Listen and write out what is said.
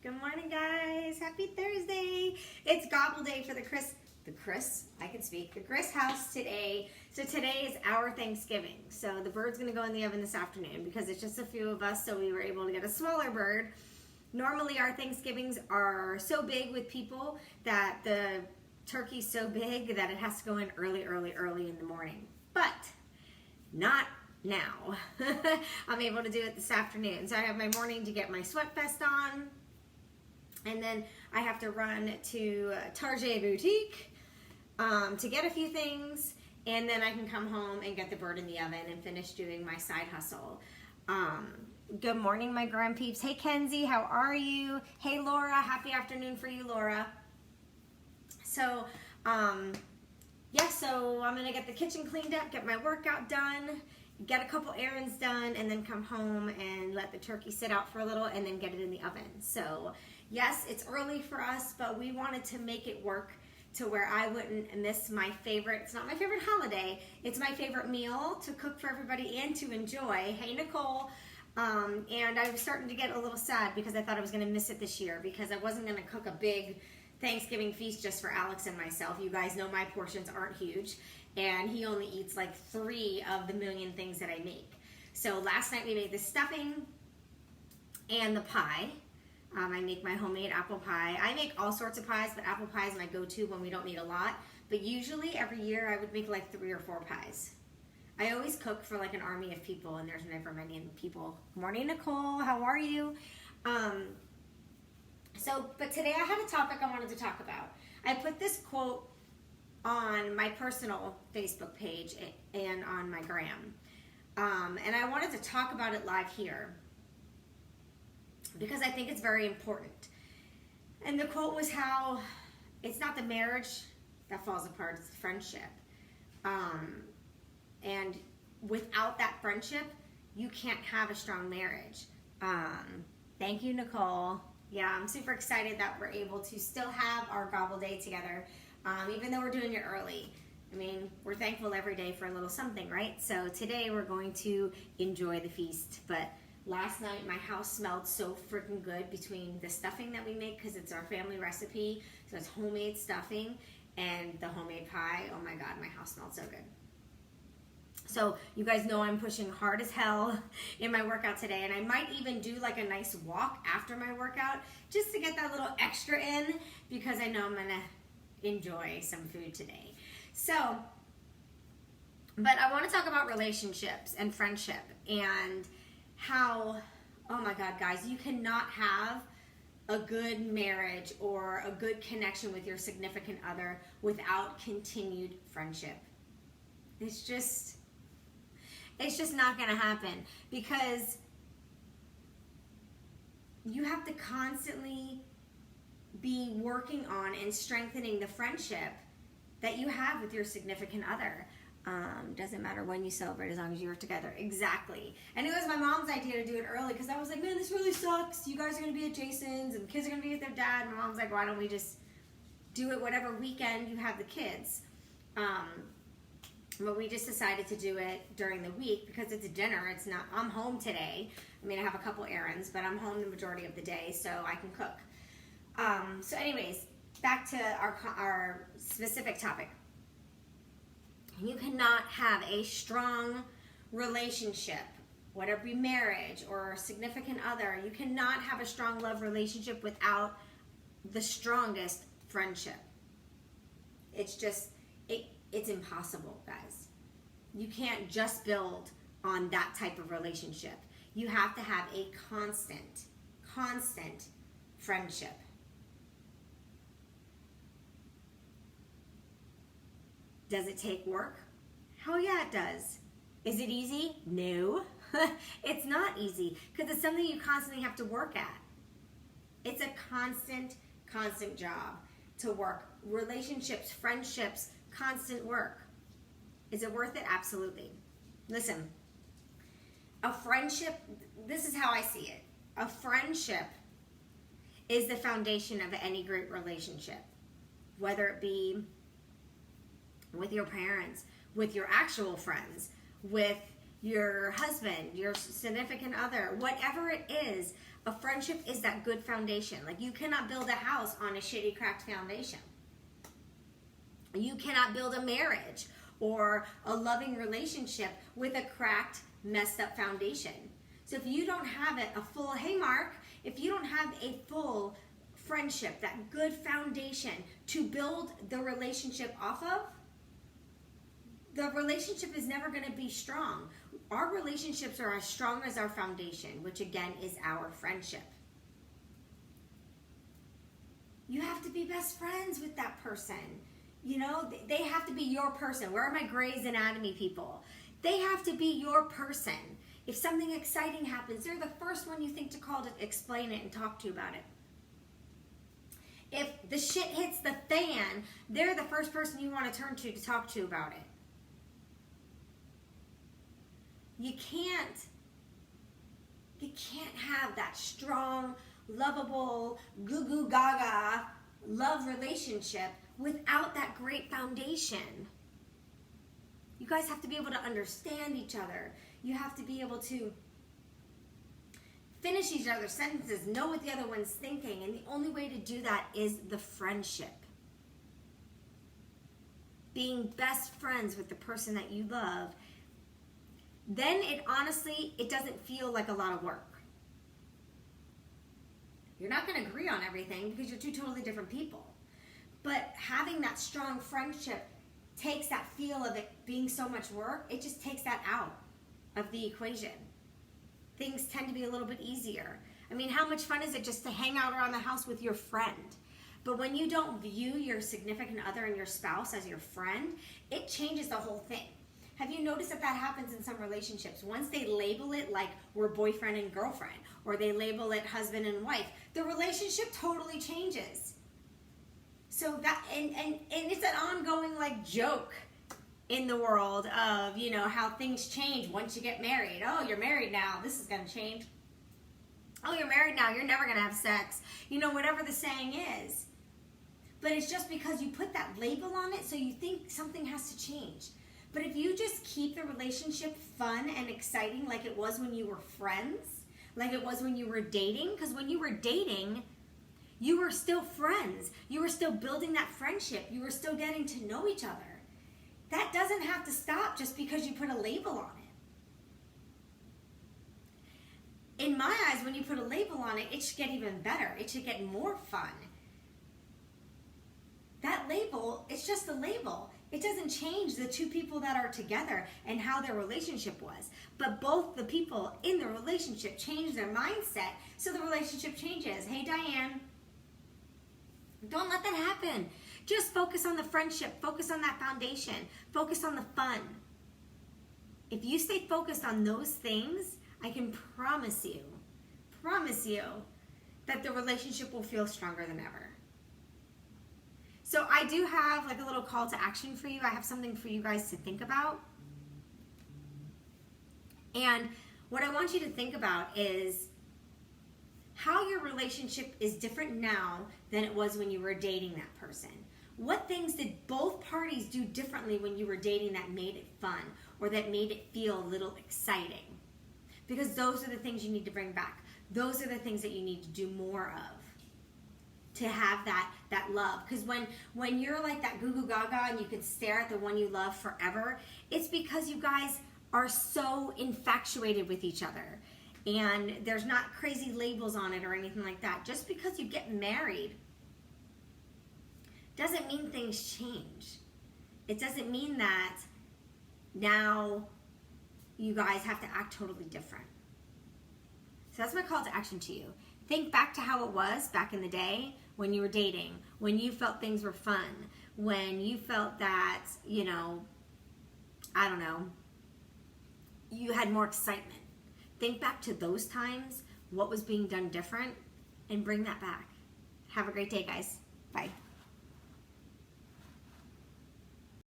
Good morning, guys. Happy Thursday. It's gobble day for the Chris house today. So today is our Thanksgiving. So the bird's gonna go in the oven this afternoon because it's just a few of us, so we were able to get a smaller bird. Normally our Thanksgivings are so big with people that the turkey's so big that it has to go in early in the morning. But not now. I'm able to do it this afternoon. So I have my morning to get my sweat vest on, and then I have to run to Target Boutique to get a few things, and then I can come home and get the bird in the oven and finish doing my side hustle. Good morning, my grandpeeps. Hey, Kenzie, how are you? Hey, Laura, happy afternoon for you, Laura. So, so I'm gonna get the kitchen cleaned up, get my workout done, get a couple errands done, and then come home and let the turkey sit out for a little and then get it in the oven. So yes, it's early for us, but we wanted to make it work to where I wouldn't miss my favorite, it's not my favorite holiday, it's my favorite meal to cook for everybody and to enjoy. Hey, Nicole. And I was starting to get a little sad because I thought I was gonna miss it this year because I wasn't gonna cook a big Thanksgiving feast just for Alex and myself. You guys know my portions aren't huge, and he only eats like 3 of the million things that I make. So last night we made the stuffing and the pie. I make my homemade apple pie. I make all sorts of pies, but apple pie is my go-to when we don't need a lot. But usually every year I would make like 3 or 4 pies. I always cook for like an army of people, and there's never many people. Good morning, Nicole. How are you? But today I had a topic I wanted to talk about. I put this quote on my personal Facebook page and on my gram. And I wanted to talk about it live here because I think it's very important. And the quote was how it's not the marriage that falls apart, it's the friendship. And without that friendship, you can't have a strong marriage. Thank you, Nicole. Yeah, I'm super excited that we're able to still have our gobble day together, even though we're doing it early. I mean, we're thankful every day for a little something, right? So today we're going to enjoy the feast. But last night my house smelled so freaking good between the stuffing that we make, because it's our family recipe, so it's homemade stuffing, and the homemade pie. Oh my God, my house smelled so good. So you guys know I'm pushing hard as hell in my workout today, and I might even do like a nice walk after my workout just to get that little extra in, because I know I'm gonna enjoy some food today. So, but I want to talk about relationships and friendship and how, oh my God, guys, you cannot have a good marriage or a good connection with your significant other without continued friendship. It's just not going to happen, because you have to constantly be working on and strengthening the friendship that you have with your significant other. Doesn't matter when you celebrate, as long as you're together. Exactly. And it was my mom's idea to do it early, because I was like, man, this really sucks. You guys are going to be at Jason's and the kids are going to be with their dad. And my mom's like, why don't we just do it whatever weekend you have the kids? But we just decided to do it during the week because it's a dinner. It's not, I'm home today. I mean, I have a couple errands, but I'm home the majority of the day, so I can cook. So anyways, back to our specific topic. You cannot have a strong relationship, whether it be marriage or a significant other. You cannot have a strong love relationship without the strongest friendship. It's just, it's impossible, guys. You can't just build on that type of relationship. You have to have a constant friendship. Does it take work? Hell yeah, it does. Is it easy? No. It's not easy, because it's something you constantly have to work at. It's a constant job to work. Relationships, friendships, constant work. Is it worth it? Absolutely. Listen, a friendship, this is how I see it. A friendship is the foundation of any great relationship, whether it be with your parents, with your actual friends, with your husband, your significant other, whatever it is. A friendship is that good foundation. Like, you cannot build a house on a shitty, cracked foundation. You cannot build a marriage or a loving relationship with a cracked, messed up foundation. So if you don't have a full, hey Mark, if you don't have a full friendship, that good foundation to build the relationship off of, the relationship is never going to be strong. Our relationships are as strong as our foundation, which again is our friendship. You have to be best friends with that person. You know, they have to be your person. Where are my Grey's Anatomy people? They have to be your person. If something exciting happens, they're the first one you think to call to explain it and talk to you about it. If the shit hits the fan, they're the first person you want to turn to talk to about it. You can't have that strong, lovable, goo-goo gaga love relationship without that great foundation. You guys have to be able to understand each other. You have to be able to finish each other's sentences, know what the other one's thinking, and the only way to do that is the friendship. Being best friends with the person that you love. Then it doesn't feel like a lot of work. You're not going to agree on everything because you're two totally different people. But having that strong friendship takes that feel of it being so much work, it just takes that out of the equation. Things tend to be a little bit easier. I mean, how much fun is it just to hang out around the house with your friend? But when you don't view your significant other and your spouse as your friend, it changes the whole thing. Have you noticed that happens in some relationships? Once they label it like we're boyfriend and girlfriend, or they label it husband and wife, the relationship totally changes. So that, and it's an ongoing like joke in the world of, you know, how things change once you get married. Oh, you're married now, this is gonna change. Oh, you're married now, you're never gonna have sex. You know, whatever the saying is. But it's just because you put that label on it, so you think something has to change. But if you just keep the relationship fun and exciting like it was when you were friends, like it was when you were dating, because when you were dating, you were still friends. You were still building that friendship. You were still getting to know each other. That doesn't have to stop just because you put a label on it. In my eyes, when you put a label on it, it should get even better. It should get more fun. That label, it's just a label. It doesn't change the two people that are together and how their relationship was. But both the people in the relationship change their mindset, so the relationship changes. Hey, Diane, don't let that happen. Just focus on the friendship. Focus on that foundation. Focus on the fun. If you stay focused on those things, I can promise you that the relationship will feel stronger than ever. So I do have like a little call to action for you. I have something for you guys to think about. And what I want you to think about is how your relationship is different now than it was when you were dating that person. What things did both parties do differently when you were dating that made it fun or that made it feel a little exciting? Because those are the things you need to bring back. Those are the things that you need to do more of to have that love. Because when you're like that goo goo gaga and you can stare at the one you love forever, it's because you guys are so infatuated with each other. And there's not crazy labels on it or anything like that. Just because you get married doesn't mean things change. It doesn't mean that now you guys have to act totally different. So that's my call to action to you. Think back to how it was back in the day when you were dating, when you felt things were fun, when you felt that, you know, I don't know, you had more excitement. Think back to those times, what was being done different, and bring that back. Have a great day, guys. Bye.